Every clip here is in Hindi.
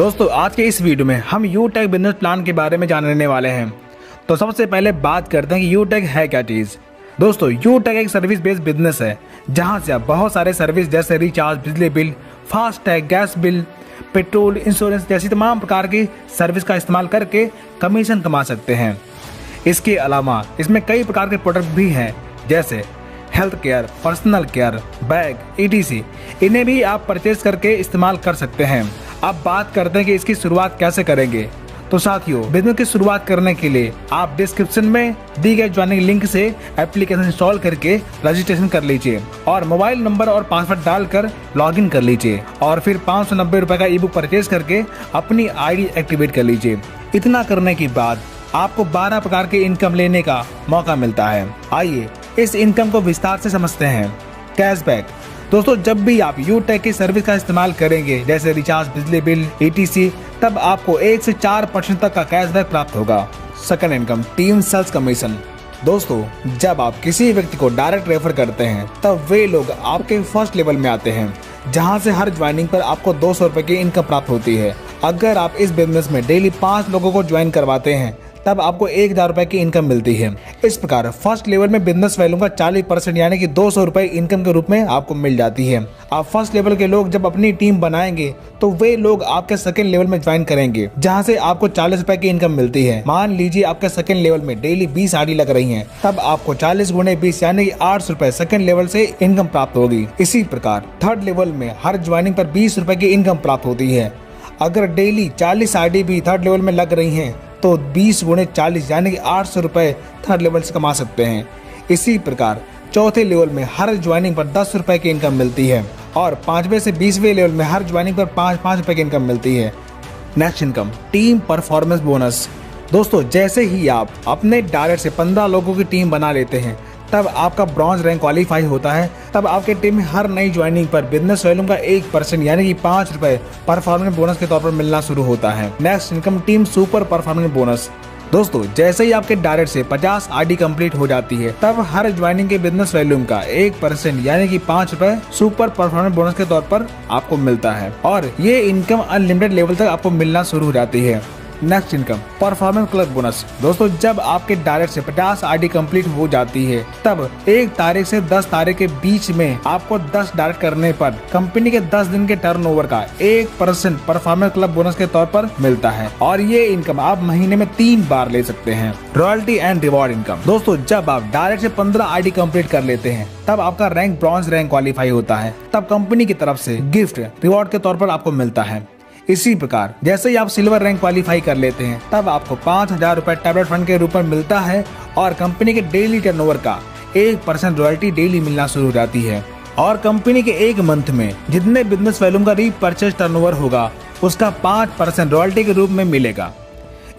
दोस्तों आज के इस वीडियो में हम यूटेक बिजनेस प्लान के बारे में जानने वाले हैं। तो सबसे पहले बात करते हैं कि यूटेक है क्या चीज़। दोस्तों यूटेक एक सर्विस बेस्ड बिजनेस है जहां से आप बहुत सारे सर्विस जैसे रिचार्ज, बिजली bill, FASTag, gas bill, petrol, insurance जैसी तमाम प्रकार की सर्विस का इस्तेमाल करके कमीशन कमा सकते हैं। इसके अलावा इसमें कई प्रकार के प्रोडक्ट भी हैं जैसे health care, personal care, bag, ETC। इन्हें भी आप परचेज करके इस्तेमाल कर सकते हैं। अब बात करते हैं कि इसकी शुरुआत कैसे करेंगे। तो साथियों, बिजनेस की शुरुआत करने के लिए आप डिस्क्रिप्शन में दी गई ज्वाइनिंग लिंक से एप्लीकेशन इंस्टॉल करके रजिस्ट्रेशन कर लीजिए और मोबाइल नंबर और पासवर्ड डालकर लॉगिन कर लीजिए और फिर 590 रुपए का ई-बुक परचेज करके अपनी ID एक्टिवेट कर लीजिए। इतना करने के बाद आपको 12 प्रकार के इनकम लेने का मौका मिलता है। आइए इस इनकम को विस्तार से समझते हैं। कैशबैक। दोस्तों जब भी आप यूटेक की सर्विस का इस्तेमाल करेंगे जैसे रिचार्ज, बिजली बिल, ETC, तब आपको 1 से 4% तक का कैशबैक प्राप्त होगा। Second income, team sales commission. दोस्तों जब आप किसी व्यक्ति को डायरेक्ट रेफर करते हैं तब वे लोग आपके फर्स्ट लेवल में आते हैं जहां से हर ज्वाइनिंग पर आपको 200 रुपए की इनकम प्राप्त होती है। अगर आप इस बिजनेस में डेली 5 लोगों को ज्वाइन करवाते हैं तब आपको 1000 रुपए की इनकम मिलती है। इस प्रकार फर्स्ट लेवल में बिजनेस वैल्यू का 40% यानी कि 200 रुपए इनकम के रूप में आपको मिल जाती है। आप फर्स्ट लेवल के लोग जब अपनी टीम बनाएंगे तो वे लोग आपके सेकंड लेवल में ज्वाइन करेंगे जहां से आपको 40 रुपए की इनकम मिलती है। मान लीजिए आपके सेकंड लेवल में डेली 20 आईडी लग रही है, तब आपको 40 गुणे 20 यानी 800 रुपए सेकंड लेवल से इनकम प्राप्त होगी। इसी प्रकार थर्ड लेवल में हर ज्वाइनिंग पर 20 रुपए की इनकम प्राप्त होती है। अगर डेली 40 आईडी भी थर्ड लेवल में लग रही हैं तो 20 गुणे 40 यानी कि 800 रुपए थर्ड लेवल से कमा सकते हैं। इसी प्रकार चौथे लेवल में हर ज्वाइनिंग पर 10 रुपए की इनकम मिलती है और 5वें से 20वें लेवल में हर ज्वाइनिंग पर 5-5 रुपए की इनकम मिलती है। Next income, team performance bonus. दोस्तों जैसे ही आप अपने डायरेक्ट से 15 लोगों की टीम बना लेते हैं तब आपका ब्रॉन्ज रैंक क्वालिफाई होता है। तब आपके टीम में हर नई ज्वाइनिंग पर बिजनेस वैल्यू का 1% यानी कि 5 रुपए परफॉर्मेंस बोनस के तौर पर मिलना शुरू होता है। Next income, team super performance bonus. दोस्तों जैसे ही आपके डायरेक्ट से 50 ID कंप्लीट हो जाती है तब हर ज्वाइनिंग के बिजनेस वैल्यू का 1% यानी कि 5 रुपए सुपर परफॉर्मेंस बोनस के तौर पर आपको मिलता है और ये इनकम अनलिमिटेड लेवल तक आपको मिलना शुरू हो जाती है। Next income, performance clerk bonus. दोस्तों जब आपके डायरेक्ट से 50 ID कंप्लीट हो जाती है तब 1 तारीख से 10 तारीख के बीच में आपको 10 डायरेक्ट करने पर कंपनी के 10 दिन के टर्नओवर का 1% परफॉर्मेंस क्लब बोनस के तौर पर मिलता है और ये इनकम आप महीने में 3 बार ले सकते हैं। Royalty and reward income. दोस्तों जब आप डायरेक्ट से 15 ID कंप्लीट कर लेते हैं तब आपका रैंक ब्रॉन्ज रैंक क्वालिफाई होता है। तब कंपनी की तरफ से गिफ्ट रिवॉर्ड के तौर पर आपको मिलता है। इसी प्रकार जैसे ही आप सिल्वर रैंक क्वालिफाई कर लेते हैं तब आपको 5000 रुपए टैबलेट फंड के रूप में मिलता है और कंपनी के डेली टर्नओवर का 1% रॉयल्टी डेली मिलना शुरू हो जाती है और कंपनी के एक मंथ में जितने बिजनेस वैल्यूम का रीपरचेज टर्नओवर होगा उसका 5% रॉयल्टी के रूप में मिलेगा।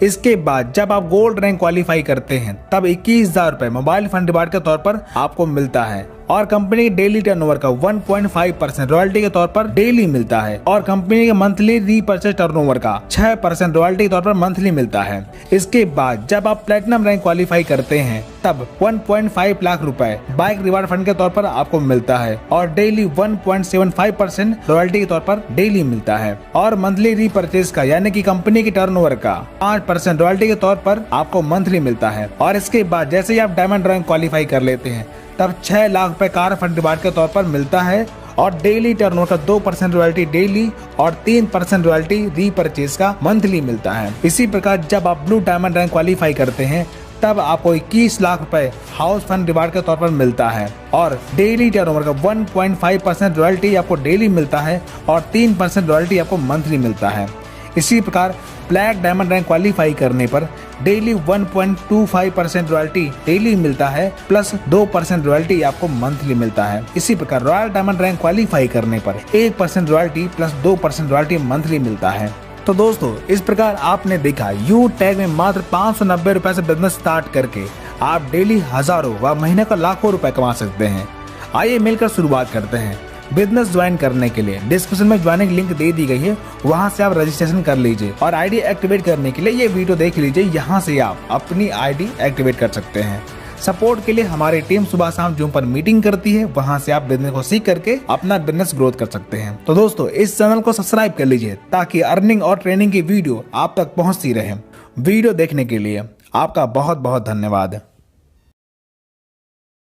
इसके बाद जब आप गोल्ड रैंक क्वालिफाई करते हैं तब 21,000 रुपए मोबाइल फंड रिवार्ड के तौर पर आपको मिलता है और कंपनी के डेली टर्नओवर का 1.5% रॉयल्टी के तौर पर डेली मिलता है और कंपनी के मंथली रीपरचेज टर्नओवर का 6% रॉयल्टी के तौर पर मंथली मिलता है। इसके बाद जब आप प्लेटिनम रैंक क्वालिफाई करते हैं तब 1.5 लाख रुपए बाइक रिवार्ड फंड के तौर पर आपको मिलता है और डेली 1.75% रॉयल्टी के तौर पर डेली मिलता है और मंथली रीपरचेज का यानी कि कंपनी की टर्नओवर का 5% रॉयल्टी के तौर पर आपको मंथली मिलता है। और इसके बाद जैसे ही आप डायमंड रैंक क्वालिफाई कर लेते हैं तब 6 लाख रुपए कार फंड रिवार्ड के तौर पर मिलता है और डेली टर्नओवर का 2% रॉयल्टी डेली और 3% रॉयल्टी रीपरचेज का मंथली मिलता है। इसी प्रकार जब आप ब्लू डायमंड रैंक क्वालिफाई करते हैं तब आपको 21 लाख रुपए हाउस फंड रिवार्ड के तौर पर मिलता है और डेली टर्नओवर का 1.5% रॉयल्टी आपको डेली मिलता है और 3% रॉयल्टी आपको मंथली मिलता है। इसी प्रकार ब्लैक डायमंड रैंक क्वालिफाई करने पर डेली 1.25% रॉयल्टी डेली मिलता है प्लस 2% रॉयल्टी आपको मंथली मिलता है। इसी प्रकार रॉयल डायमंड रैंक क्वालिफाई करने पर 1% रॉयल्टी प्लस 2% रॉयल्टी मंथली मिलता है। तो दोस्तों इस प्रकार आपने देखा यूटेक में मात्र 590 रुपए से बिजनेस स्टार्ट करके आप डेली हजारों व महीने का लाखों रुपए कमा सकते हैं। आइए मिलकर शुरुआत करते हैं। बिजनेस ज्वाइन करने के लिए डिस्क्रिप्शन में ज्वाइनिंग लिंक दे दी गई है, वहां से आप रजिस्ट्रेशन कर लीजिए और ID एक्टिवेट करने के लिए ये वीडियो देख लीजिए, यहाँ से आप अपनी ID एक्टिवेट कर सकते हैं। सपोर्ट के लिए हमारी टीम सुबह शाम जूम पर मीटिंग करती है, वहां से आप बिजनेस को सीख करके अपना बिजनेस ग्रोथ कर सकते हैं। तो दोस्तों इस चैनल को सब्सक्राइब कर लीजिए ताकि अर्निंग और ट्रेनिंग की वीडियो आप तक पहुंचती रहे। वीडियो देखने के लिए आपका बहुत बहुत धन्यवाद।